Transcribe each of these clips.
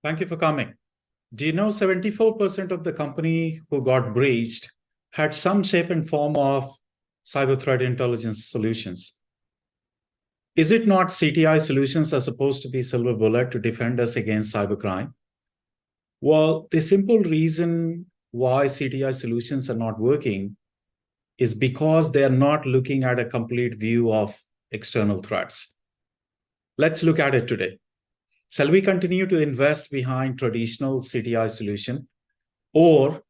Thank you for coming. Do you know 74% of the company who got breached had some shape and form of cyber threat intelligence solutions? Is it not CTI solutions are supposed to be silver bullet to defend us against cybercrime? Well, the simple reason why CTI solutions are not working is because they are not looking at a complete view of external threats. Let's look at it today. Shall we continue to invest behind traditional CTI solution, or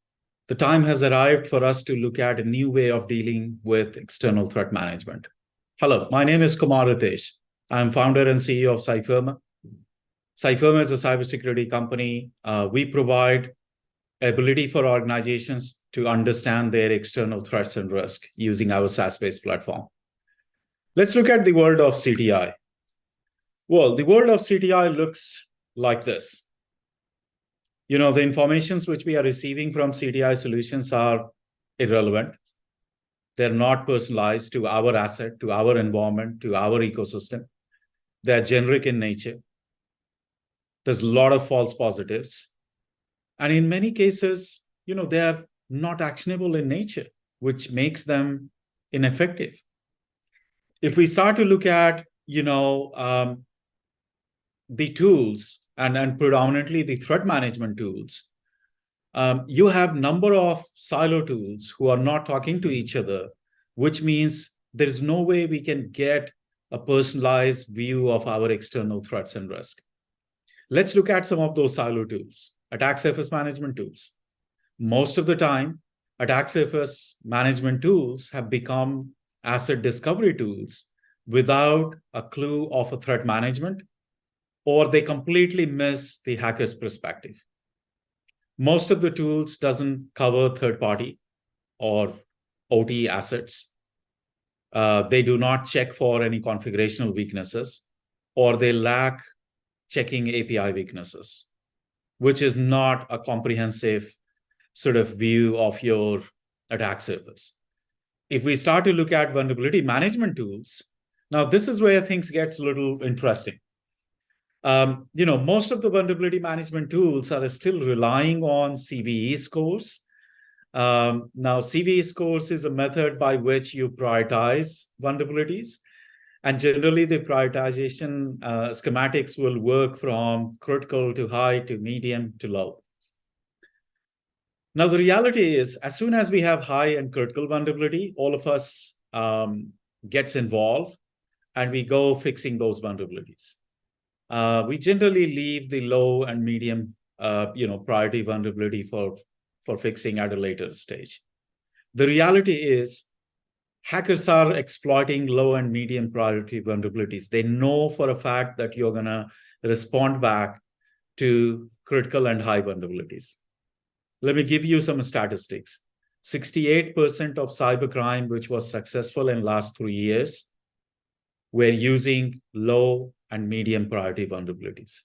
the time has arrived for us to look at a new way of dealing with external threat management? Hello, my name is Kumar Ritesh. I'm founder and CEO of Cyfirma. Cyfirma is a cybersecurity company. We provide ability for organizations to understand their external threats and risk using our SaaS-based platform. Let's look at the world of CTI. Well, the world of CTI looks like this. You know, the informations which we are receiving from CTI solutions are irrelevant. They're not personalized to our asset, to our environment, to our ecosystem. They're generic in nature. There's a lot of false positives. And in many cases, you know, they're not actionable in nature, which makes them ineffective. If we start to look at, the tools and predominantly the threat management tools, you have number of silo tools who are not talking to each other, which means there is no way we can get a personalized view of our external threats and risk. Let's look at some of those silo tools. Attack surface management tools. Most of the time, attack surface management tools have become asset discovery tools without a clue of a threat management, or they completely miss the hacker's perspective. Most of the tools doesn't cover third-party or OT assets. They do not check for any configurational weaknesses, or they lack checking API weaknesses, which is not a comprehensive sort of view of your attack surface. If we start to look at vulnerability management tools, now this is where things gets a little interesting. Most of the vulnerability management tools are still relying on CVE scores. Now, CVE scores is a method by which you prioritize vulnerabilities. And generally, the prioritization schematics will work from critical to high to medium to low. Now, the reality is, as soon as we have high and critical vulnerability, all of us gets involved and we go fixing those vulnerabilities. We generally leave the low and medium, priority vulnerability for fixing at a later stage. The reality is, hackers are exploiting low and medium priority vulnerabilities. They know for a fact that you're going to respond back to critical and high vulnerabilities. Let me give you some statistics. 68% of cybercrime, which was successful in the last 3 years, were using low and medium priority vulnerabilities.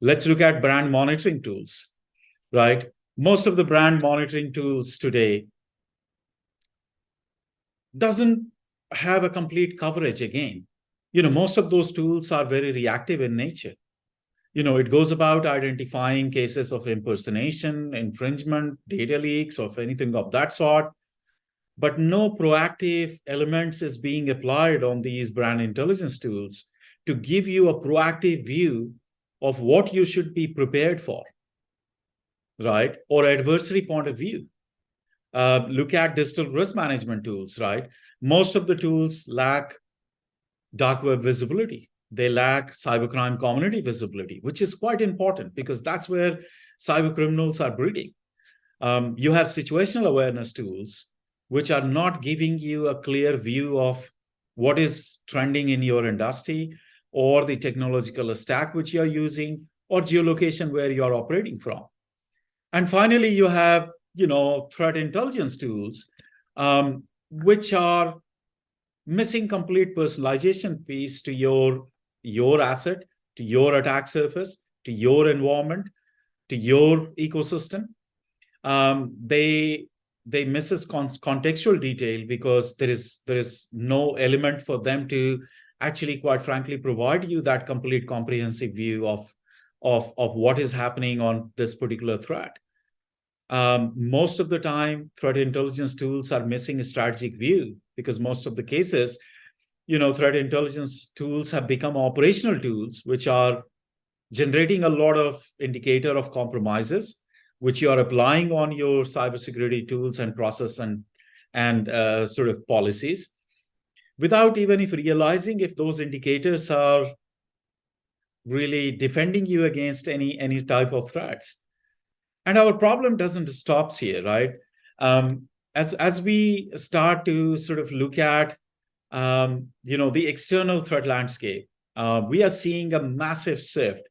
Let's look at brand monitoring tools, right? Most of the brand monitoring tools today doesn't have a complete coverage again. Most of those tools are very reactive in nature. It goes about identifying cases of impersonation, infringement, data leaks, or anything of that sort. But no proactive elements is being applied on these brand intelligence tools to give you a proactive view of what you should be prepared for, right? Or adversary point of view. Look at digital risk management tools, right? Most of the tools lack dark web visibility. They lack cybercrime community visibility, which is quite important because that's where cyber criminals are breeding. You have situational awareness tools, which are not giving you a clear view of what is trending in your industry or the technological stack which you're using or geolocation where you're operating from. And finally, you have threat intelligence tools, which are missing complete personalization piece to your asset, to your attack surface, to your environment, to your ecosystem. They misses contextual detail because there is no element for them to actually, quite frankly, provide you that complete comprehensive view of of what is happening on this particular threat. Most of the time, threat intelligence tools are missing a strategic view, because most of the cases, threat intelligence tools have become operational tools, which are generating a lot of indicator of compromises, which you are applying on your cybersecurity tools and process and sort of policies, without even if realizing if those indicators are really defending you against any type of threats. And our problem doesn't stop here, right? As we start to sort of look at the external threat landscape, we are seeing a massive shift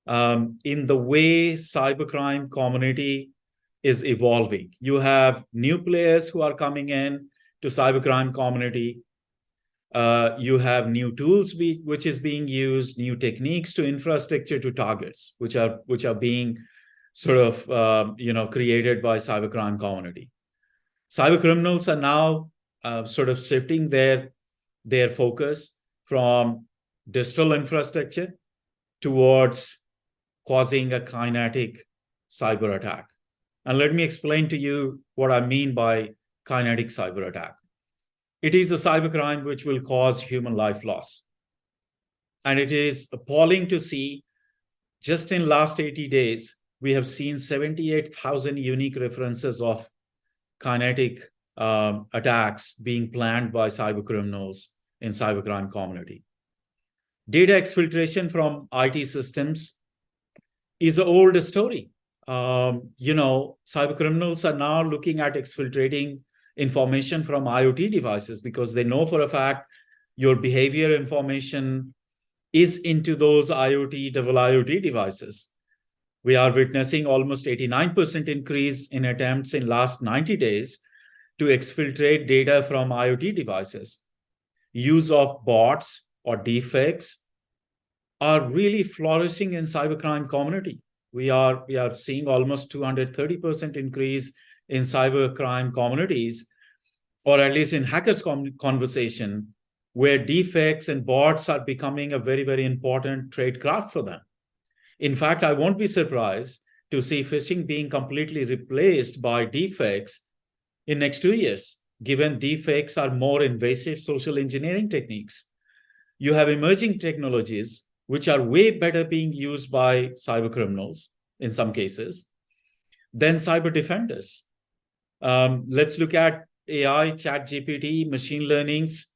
in the way cybercrime community is evolving. You have new players who are coming in to cybercrime community. You have new tools which is being used, new techniques to infrastructure to targets, which are being sort of created by cybercrime community. Cybercriminals are now sort of shifting their focus from digital infrastructure towards causing a kinetic cyber attack. And let me explain to you what I mean by kinetic cyber attack. It is a cybercrime which will cause human life loss. And it is appalling to see, just in last 80 days, we have seen 78,000 unique references of kinetic attacks being planned by cybercriminals in cybercrime community. Data exfiltration from IT systems is an old story. Cybercriminals are now looking at exfiltrating information from IoT devices, because they know for a fact your behavior information is into those IoT, double IoT devices. We are witnessing almost 89% increase in attempts in last 90 days to exfiltrate data from IoT devices. Use of bots or deepfakes are really flourishing in cybercrime community. We are seeing almost 230% increase in cybercrime communities, or at least in hackers conversation, where deepfakes and bots are becoming a very, very important trade craft for them. In fact, I won't be surprised to see phishing being completely replaced by deepfakes in next 2 years, given deepfakes are more invasive social engineering techniques. You have emerging technologies which are way better being used by cybercriminals in some cases than cyber defenders. Let's look at AI, ChatGPT, machine learnings.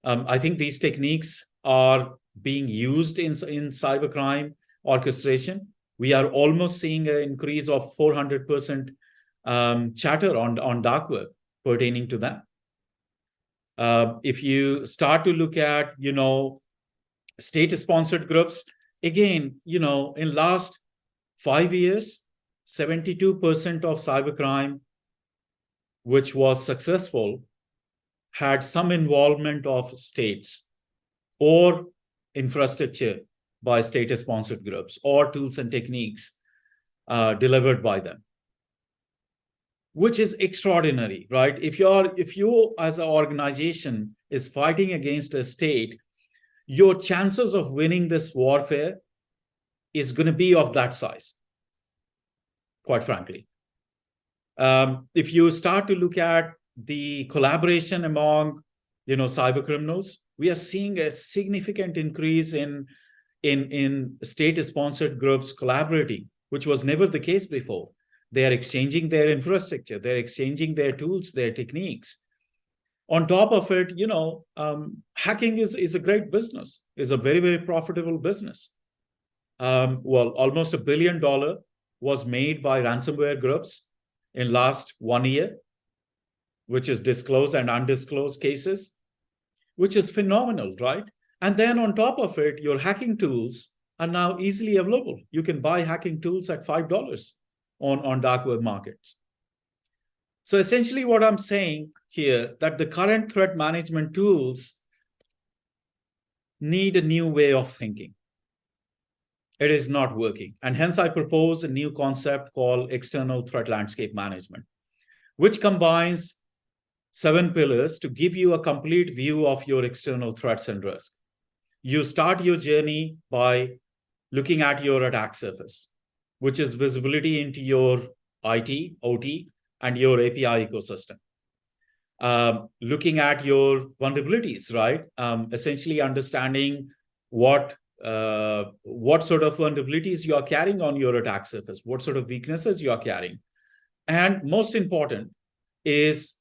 I think these techniques are being used in cybercrime orchestration. We are almost seeing an increase of 400% chatter on dark web pertaining to that. If you start to look at, state-sponsored groups, again, in last 5 years, 72% of cybercrime, which was successful, had some involvement of states or infrastructure by state-sponsored groups, or tools and techniques delivered by them, which is extraordinary, right? If you as an organization is fighting against a state, your chances of winning this warfare is going to be of that size, quite frankly. If you start to look at the collaboration among, cyber criminals, we are seeing a significant increase in state-sponsored groups collaborating, which was never the case before. They are exchanging their infrastructure, they're exchanging their tools, their techniques. On top of it, hacking is a great business, is a very, very profitable business. Almost $1 billion was made by ransomware groups in last 1 year, which is disclosed and undisclosed cases, which is phenomenal, right? And then on top of it, your hacking tools are now easily available. You can buy hacking tools at $5 on dark web markets. So essentially what I'm saying here, that the current threat management tools need a new way of thinking. It is not working. And hence I propose a new concept called external threat landscape management, which combines 7 pillars to give you a complete view of your external threats and risk. You start your journey by looking at your attack surface, which is visibility into your IT, OT, and your API ecosystem. Looking at your vulnerabilities, right? Essentially understanding what sort of vulnerabilities you are carrying on your attack surface, what sort of weaknesses you are carrying. And most important is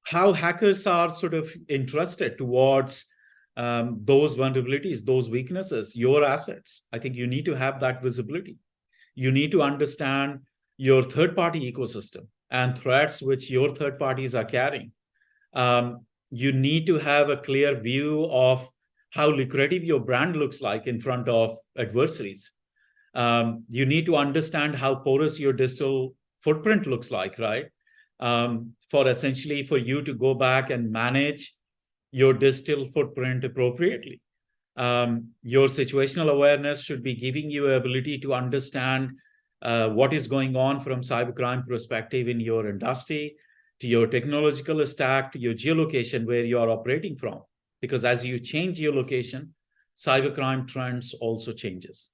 how hackers are sort of interested towards those vulnerabilities, those weaknesses, your assets. I think you need to have that visibility. You need to understand your third-party ecosystem and threats which your third parties are carrying. You need to have a clear view of how lucrative your brand looks like in front of adversaries. You need to understand how porous your digital footprint looks like, right? For you to go back and manage your digital footprint appropriately. Your situational awareness should be giving you ability to understand what is going on from cybercrime perspective in your industry, to your technological stack, to your geolocation where you are operating from. Because as you change your location, cybercrime trends also changes.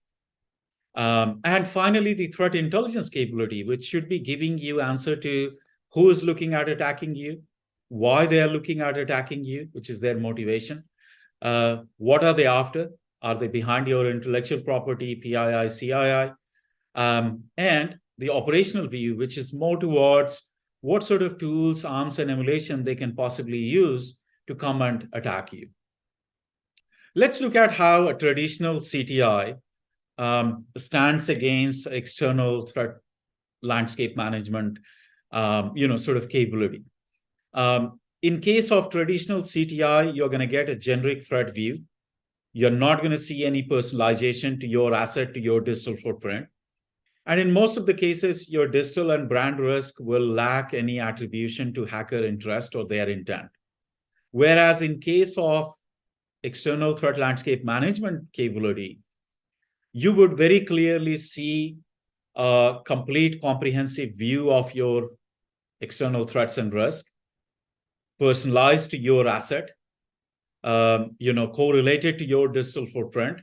And finally, the threat intelligence capability, which should be giving you answer to who is looking at attacking you, why they are looking at attacking you, which is their motivation. What are they after? Are they behind your intellectual property, PII, CII? And the operational view, which is more towards what sort of tools, arms, and emulation they can possibly use to come and attack you. Let's look at how a traditional CTI stands against external threat landscape management, sort of capability. In case of traditional CTI, you're going to get a generic threat view. You're not going to see any personalization to your asset, to your digital footprint. And in most of the cases, your digital and brand risk will lack any attribution to hacker interest or their intent. Whereas in case of external threat landscape management capability, you would very clearly see a complete comprehensive view of your external threats and risk, personalized to your asset, correlated to your digital footprint,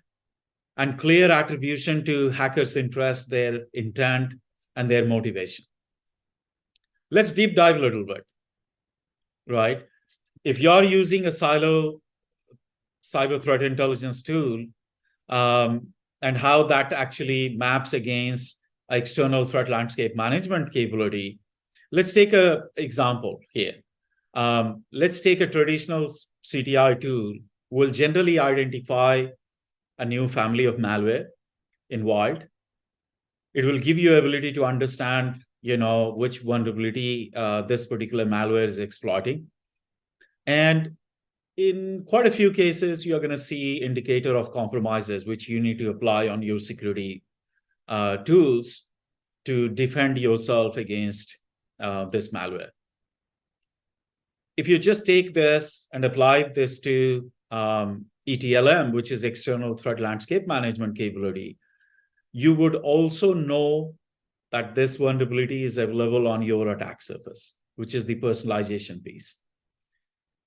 and clear attribution to hackers' interest, their intent, and their motivation. Let's deep dive a little bit, right? If you're using a silo cyber threat intelligence tool, and how that actually maps against external threat landscape management capability, let's take an example here. Let's take a traditional CTI tool will generally identify a new family of malware involved. It will give you ability to understand, which vulnerability this particular malware is exploiting. And in quite a few cases, you're going to see indicator of compromises, which you need to apply on your security tools to defend yourself against this malware. If you just take this and apply this to ETLM, which is external threat landscape management capability, you would also know that this vulnerability is available on your attack surface, which is the personalization piece.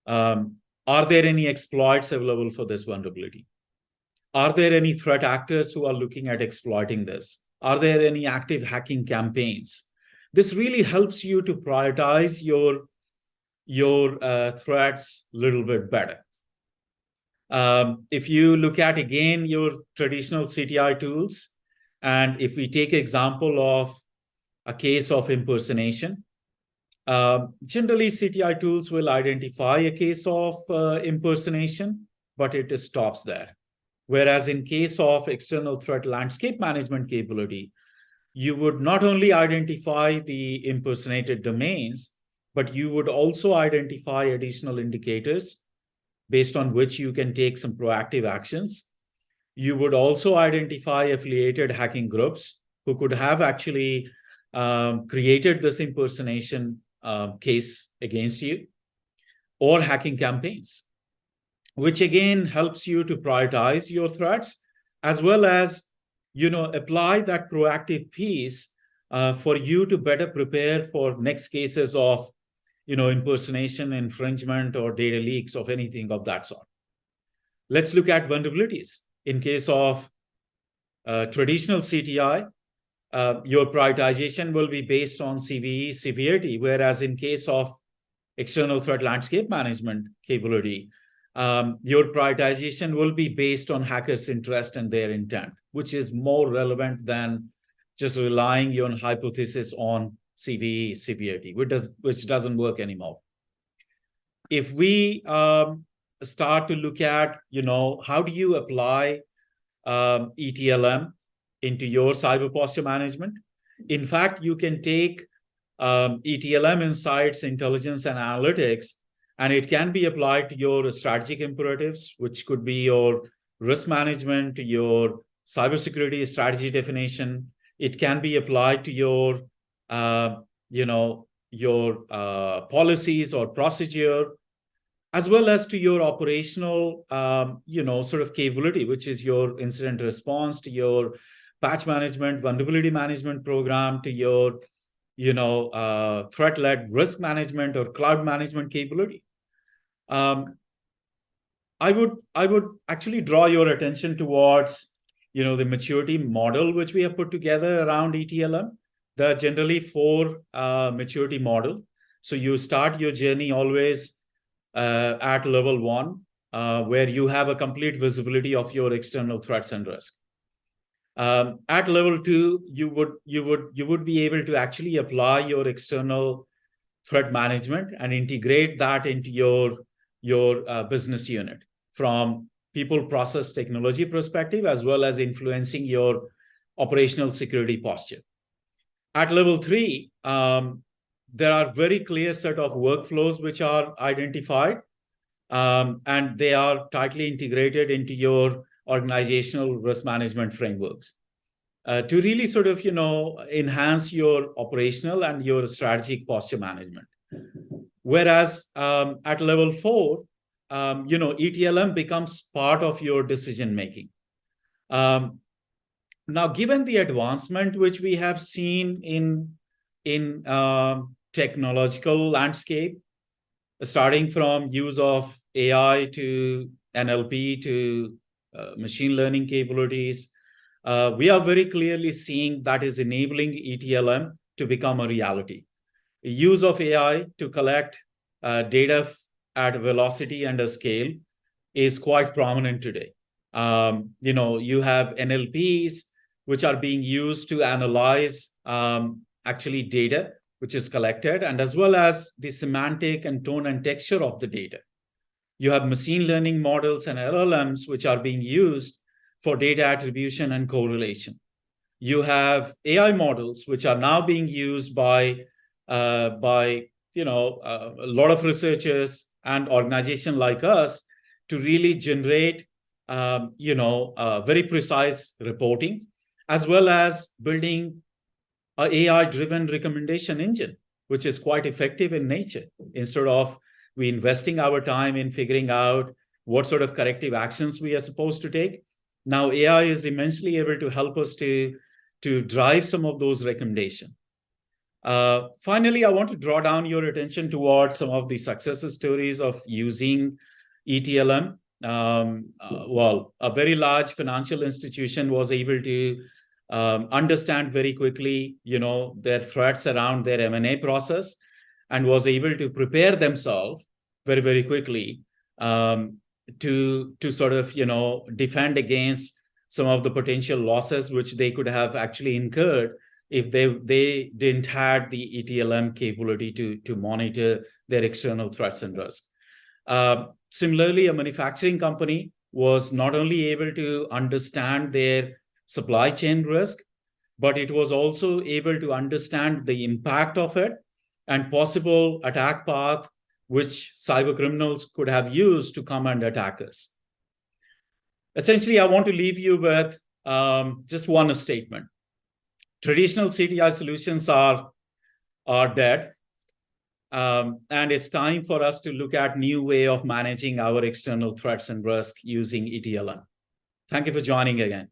Are there any exploits available for this vulnerability? Are there any threat actors who are looking at exploiting this? Are there any active hacking campaigns? This really helps you to prioritize your threats a little bit better. If you look at, again, your traditional CTI tools, and if we take example of a case of impersonation, generally CTI tools will identify a case of impersonation, but it stops there. Whereas in case of external threat landscape management capability, you would not only identify the impersonated domains, but you would also identify additional indicators based on which you can take some proactive actions. You would also identify affiliated hacking groups who could have actually created this impersonation case against you, or hacking campaigns, which again helps you to prioritize your threats, as well as apply that proactive piece for you to better prepare for next cases of impersonation, infringement, or data leaks of anything of that sort. Let's look at vulnerabilities. In case of traditional CTI, your prioritization will be based on CVE severity, whereas in case of external threat landscape management capability, your prioritization will be based on hackers' interest and their intent, which is more relevant than just relying on hypothesis on CVE severity, which doesn't work anymore. If we start to look at, how do you apply ETLM into your cyber posture management? In fact, you can take ETLM insights, intelligence, and analytics, and it can be applied to your strategic imperatives, which could be your risk management, your cybersecurity strategy definition. It can be applied to your, policies or procedure, as well as to your operational, sort of capability, which is your incident response, to your patch management, vulnerability management program, to your, threat-led risk management or cloud management capability. I would actually draw your attention towards, the maturity model which we have put together around ETLM. There are generally 4 maturity models. So you start your journey always at level 1, where you have a complete visibility of your external threats and risk. At level 2, you would be able to actually apply your external threat management and integrate that into your business unit from people, process, technology perspective, as well as influencing your operational security posture. At level 3, there are very clear set of workflows which are identified, and they are tightly integrated into your organizational risk management frameworks to really sort of, enhance your operational and your strategic posture management. Whereas at level 4, ETLM becomes part of your decision making. Now, given the advancement which we have seen in technological landscape, starting from use of AI to NLP to machine learning capabilities, we are very clearly seeing that is enabling ETLM to become a reality. The use of AI to collect data at velocity and a scale is quite prominent today. You have NLPs which are being used to analyze actually data which is collected, and as well as the semantic and tone and texture of the data. You have machine learning models and LLMs which are being used for data attribution and correlation. You have AI models which are now being used by a lot of researchers and organizations like us to really generate very precise reporting, as well as building an AI-driven recommendation engine, which is quite effective in nature. Instead of we investing our time in figuring out what sort of corrective actions we are supposed to take, now AI is immensely able to help us to drive some of those recommendations. Finally, I want to draw down your attention towards some of the success stories of using ETLM. A very large financial institution was able to understand very quickly, their threats around their M&A process, and was able to prepare themselves very, very quickly to sort of, defend against some of the potential losses which they could have actually incurred if they didn't have the ETLM capability to monitor their external threats and risks. Similarly, a manufacturing company was not only able to understand their supply chain risk, but it was also able to understand the impact of it and possible attack path which cyber criminals could have used to come and attack us. Essentially, I want to leave you with just one statement. Traditional CTI solutions are dead, and it's time for us to look at new way of managing our external threats and risk using ETLM. Thank you for joining again.